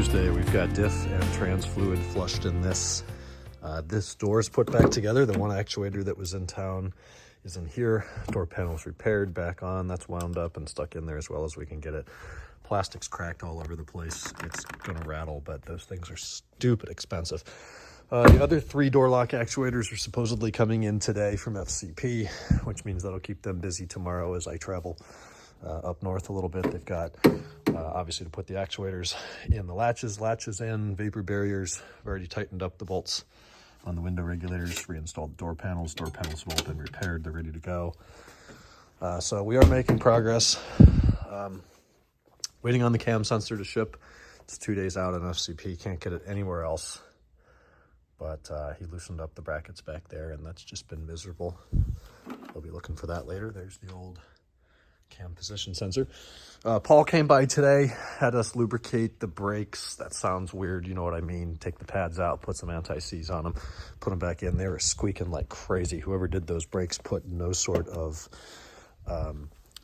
Thursday. We've got diff and trans fluid flushed in this. This door is put back together. The one actuator that was in town is in here. Door panel's repaired, back on. That's wound up and stuck in there as well as we can get it. Plastic's cracked all over the place. It's gonna rattle, but those things are stupid expensive. The other 3 door lock actuators are supposedly coming in today from FCP, which means that'll keep them busy tomorrow as I travel up north a little bit. They've got obviously to put the actuators in the latches in, vapor barriers. I've already tightened up the bolts on the window regulators, reinstalled door panels. Door panels have all been repaired. They're ready to go. So we are making progress. Waiting on the cam sensor to ship. It's 2 days out on FCP. Can't get it anywhere else. But he loosened up the brackets back there, and that's just been miserable. I'll be looking for that later. There's the old cam position sensor. Paul came by today, had us lubricate the brakes. That sounds weird, you know what I mean. Take the pads out, put some anti-seize on them, put them back in. They were squeaking like crazy. Whoever did those brakes put no sort of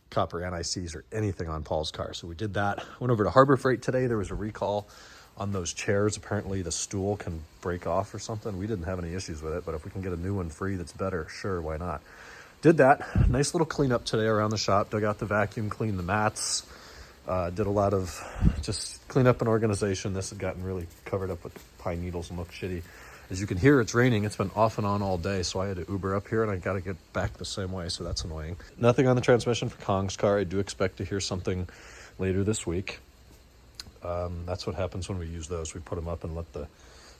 copper anti-seize or anything on Paul's car. So we did that. Went over to Harbor Freight today. There was a recall on those chairs. Apparently the stool can break off or something. We didn't have any issues with it, but if we can get a new one free that's better, sure, why not? Did that. Nice little cleanup today around the shop. Dug out the vacuum, cleaned the mats. Did a lot of just cleanup and organization. This had gotten really covered up with pine needles and looked shitty. As you can hear, it's raining. It's been off and on all day, so I had to Uber up here, and I got to get back the same way, so that's annoying. Nothing on the transmission for Kong's car. I do expect to hear something later this week. That's what happens when we use those. We put them up and let the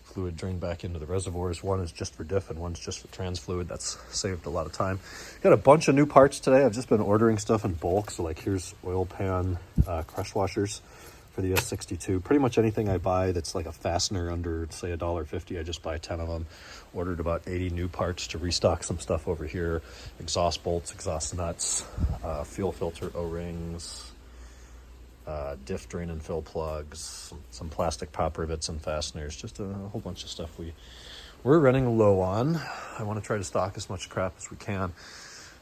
fluid drain back into the reservoirs. One is just for diff and one's just for trans fluid. That's saved a lot of time. Got a bunch of new parts today. I've just been ordering stuff in bulk. So like here's oil pan crush washers for the S62. Pretty much anything I buy that's like a fastener under, say, $1.50, I just buy 10 of them. Ordered about 80 new parts to restock some stuff over here. Exhaust bolts, exhaust nuts, fuel filter O-rings, diff drain and fill plugs, some plastic pop rivets and fasteners, just a whole bunch of stuff we're running low on. I want to try to stock as much crap as we can.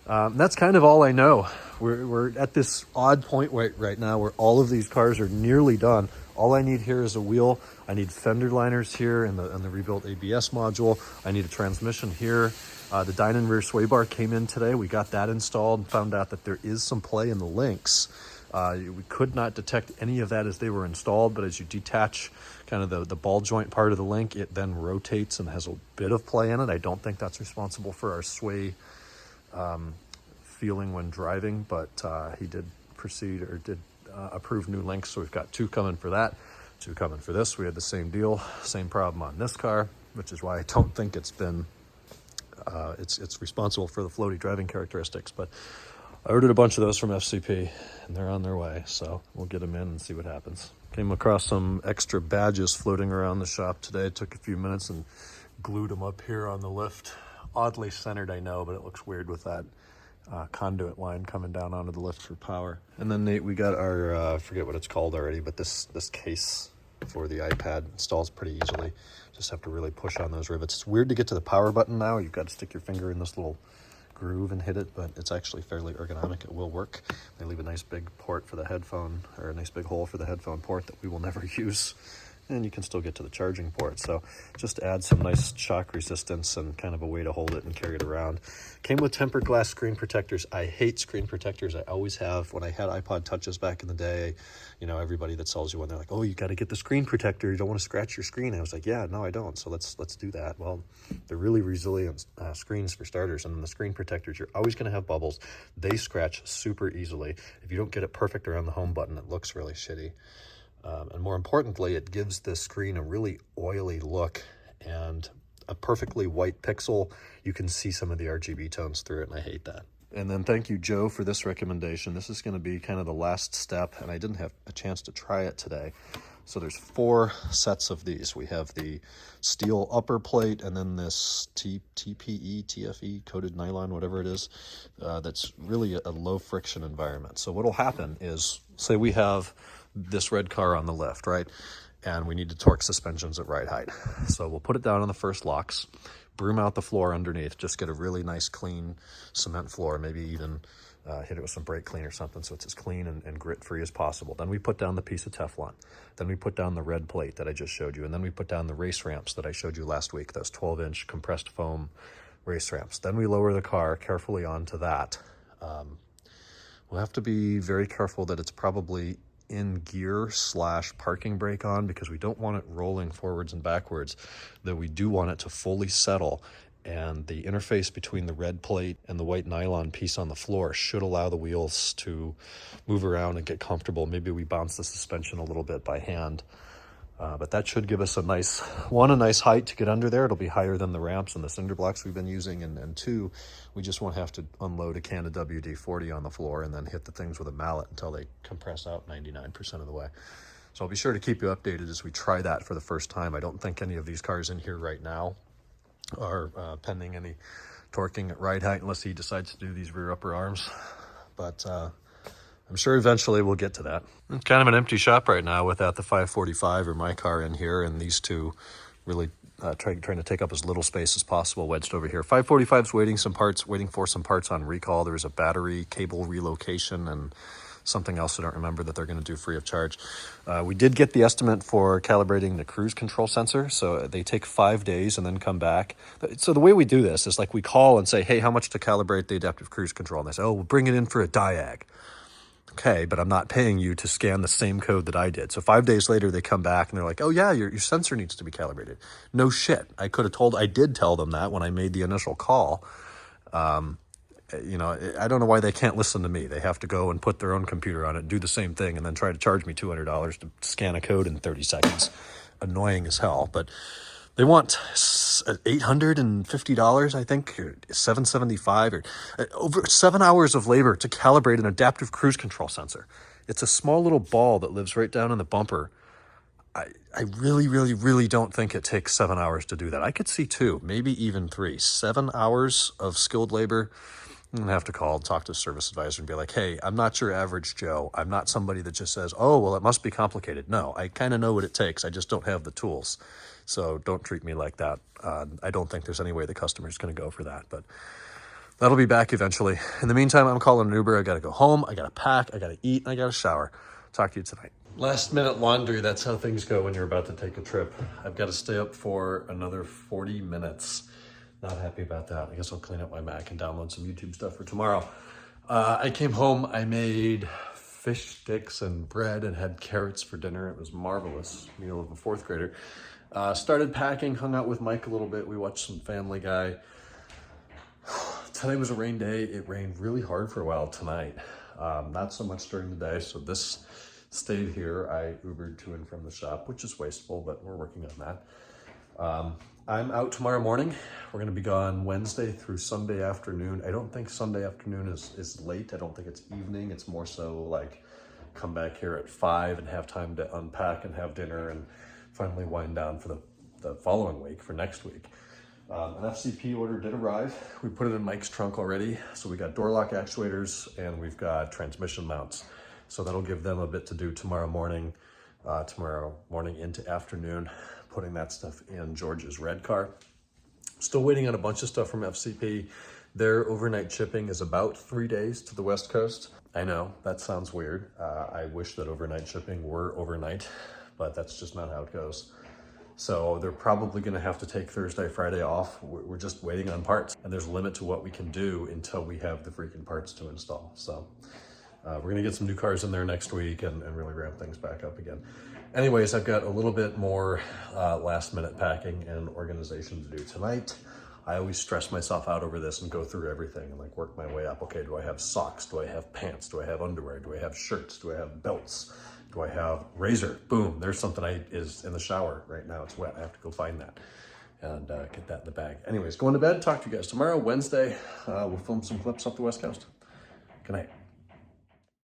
That's kind of all I know. We're at this odd point right now where all of these cars are nearly done. All I need here is a wheel. I need fender liners here and the rebuilt ABS module. I need a transmission here. The Dinan rear sway bar came in today. We got that installed and found out that there is some play in the links. We could not detect any of that as they were installed, but as you detach kind of the ball joint part of the link, it then rotates and has a bit of play in it. I don't think that's responsible for our sway feeling when driving, but he did approve new links, so we've got 2 coming for that, 2 coming for this. We had the same deal, same problem on this car, which is why I don't think it's been it's responsible for the floaty driving characteristics. But I ordered a bunch of those from FCP, and they're on their way, so we'll get them in and see what happens. Came across some extra badges floating around the shop today. It took a few minutes and glued them up here on the lift. Oddly centered, I know, but it looks weird with that conduit line coming down onto the lift for power. And then Nate, we got our, I forget what it's called already, but this case for the iPad installs pretty easily. Just have to really push on those rivets. It's weird to get to the power button now. You've got to stick your finger in this little groove and hit it, but it's actually fairly ergonomic. It will work. They leave a nice big port for the headphone, or a nice big hole for the headphone port that we will never use, and you can still get to the charging port. So just add some nice shock resistance and kind of a way to hold it and carry it around. Came with tempered glass screen protectors. I hate screen protectors. I always have. When I had iPod touches back in the day, you know, everybody that sells you one, they're like, oh, you got to get the screen protector. You don't want to scratch your screen. I was like, yeah, no, I don't. So let's do that. Well, they're really resilient screens for starters. And the screen protectors, you're always going to have bubbles. They scratch super easily. If you don't get it perfect around the home button, it looks really shitty. And more importantly, it gives the screen a really oily look and a perfectly white pixel. You can see some of the RGB tones through it, and I hate that. And then thank you, Joe, for this recommendation. This is going to be kind of the last step, and I didn't have a chance to try it today. So there's 4 sets of these. We have the steel upper plate, and then this TPE, TFE, coated nylon, whatever it is, that's really a low friction environment. So what'll happen is, say we have this red car on the lift, right? And we need to torque suspensions at ride height. So we'll put it down on the first locks, broom out the floor underneath, just get a really nice clean cement floor, maybe even hit it with some brake clean or something so it's as clean and grit-free as possible. Then we put down the piece of Teflon. Then we put down the red plate that I just showed you. And then we put down the race ramps that I showed you last week, those 12-inch compressed foam race ramps. Then we lower the car carefully onto that. We'll have to be very careful that it's probably in gear / parking brake on, because we don't want it rolling forwards and backwards, though we do want it to fully settle. And the interface between the red plate and the white nylon piece on the floor should allow the wheels to move around and get comfortable. Maybe we bounce the suspension a little bit by hand. But that should give us a nice height to get under there. It'll be higher than the ramps and the cinder blocks we've been using. And two, we just won't have to unload a can of WD-40 on the floor and then hit the things with a mallet until they compress out 99% of the way. So I'll be sure to keep you updated as we try that for the first time. I don't think any of these cars in here right now are pending any torquing at ride height unless he decides to do these rear upper arms. But I'm sure eventually we'll get to that. It's kind of an empty shop right now without the 545 or my car in here, and these two really trying to take up as little space as possible wedged over here. 545's waiting for some parts on recall. There's a battery cable relocation and something else I don't remember that they're going to do free of charge. We did get the estimate for calibrating the cruise control sensor, so they take 5 days and then come back. So the way we do this is like we call and say, hey, how much to calibrate the adaptive cruise control? And they say, oh, we'll bring it in for a diag. Okay, but I'm not paying you to scan the same code that I did. So 5 days later, they come back and they're like, oh yeah, your sensor needs to be calibrated. No shit. I did tell them that when I made the initial call. You know, I don't know why they can't listen to me. They have to go and put their own computer on it, do the same thing, and then try to charge me $200 to scan a code in 30 seconds. Annoying as hell, but they want $850, I think, or $775, or over 7 hours of labor to calibrate an adaptive cruise control sensor. It's a small little ball that lives right down in the bumper. I really, really, really don't think it takes 7 hours to do that. I could see 2, maybe even 3. 7 hours of skilled labor. I'm going to have to call and talk to a service advisor and be like, hey, I'm not your average Joe. I'm not somebody that just says, oh, well, it must be complicated. No, I kind of know what it takes. I just don't have the tools. So don't treat me like that. I don't think there's any way the customer's going to go for that, but that'll be back eventually. In the meantime, I'm calling an Uber. I got to go home. I got to pack. I got to eat. And I got to shower. Talk to you tonight. Last minute laundry. That's how things go when you're about to take a trip. I've got to stay up for another 40 minutes. Not happy about that. I guess I'll clean up my Mac and download some YouTube stuff for tomorrow. I came home. I made fish sticks and bread and had carrots for dinner. It was marvelous. Meal of a 4th grader. Started packing, hung out with Mike a little bit. We watched some Family Guy. Today was a rain day. It rained really hard for a while tonight. Not so much during the day. So this stayed here. I Ubered to and from the shop, which is wasteful, but we're working on that. I'm out tomorrow morning. We're going to be gone Wednesday through Sunday afternoon. I don't think Sunday afternoon is late. I don't think it's evening. It's more so like come back here at 5 and have time to unpack and have dinner and finally wind down for the following week, for next week. An FCP order did arrive. We put it in Mike's trunk already. So we got door lock actuators and we've got transmission mounts. So that'll give them a bit to do tomorrow morning into afternoon, putting that stuff in George's red car. Still waiting on a bunch of stuff from FCP. Their overnight shipping is about 3 days to the West Coast. I know, that sounds weird. I wish that overnight shipping were overnight, but that's just not how it goes. So they're probably gonna have to take Thursday, Friday off. We're just waiting on parts, and there's a limit to what we can do until we have the freaking parts to install. So we're gonna get some new cars in there next week and really ramp things back up again. Anyways, I've got a little bit more last minute packing and organization to do tonight. I always stress myself out over this and go through everything and like work my way up. Okay, do I have socks? Do I have pants? Do I have underwear? Do I have shirts? Do I have belts? Do I have razor? Boom, there's something is in the shower right now. It's wet, I have to go find that and get that in the bag. Anyways, going to bed, talk to you guys tomorrow, Wednesday. We'll film some clips up the West Coast. Good night.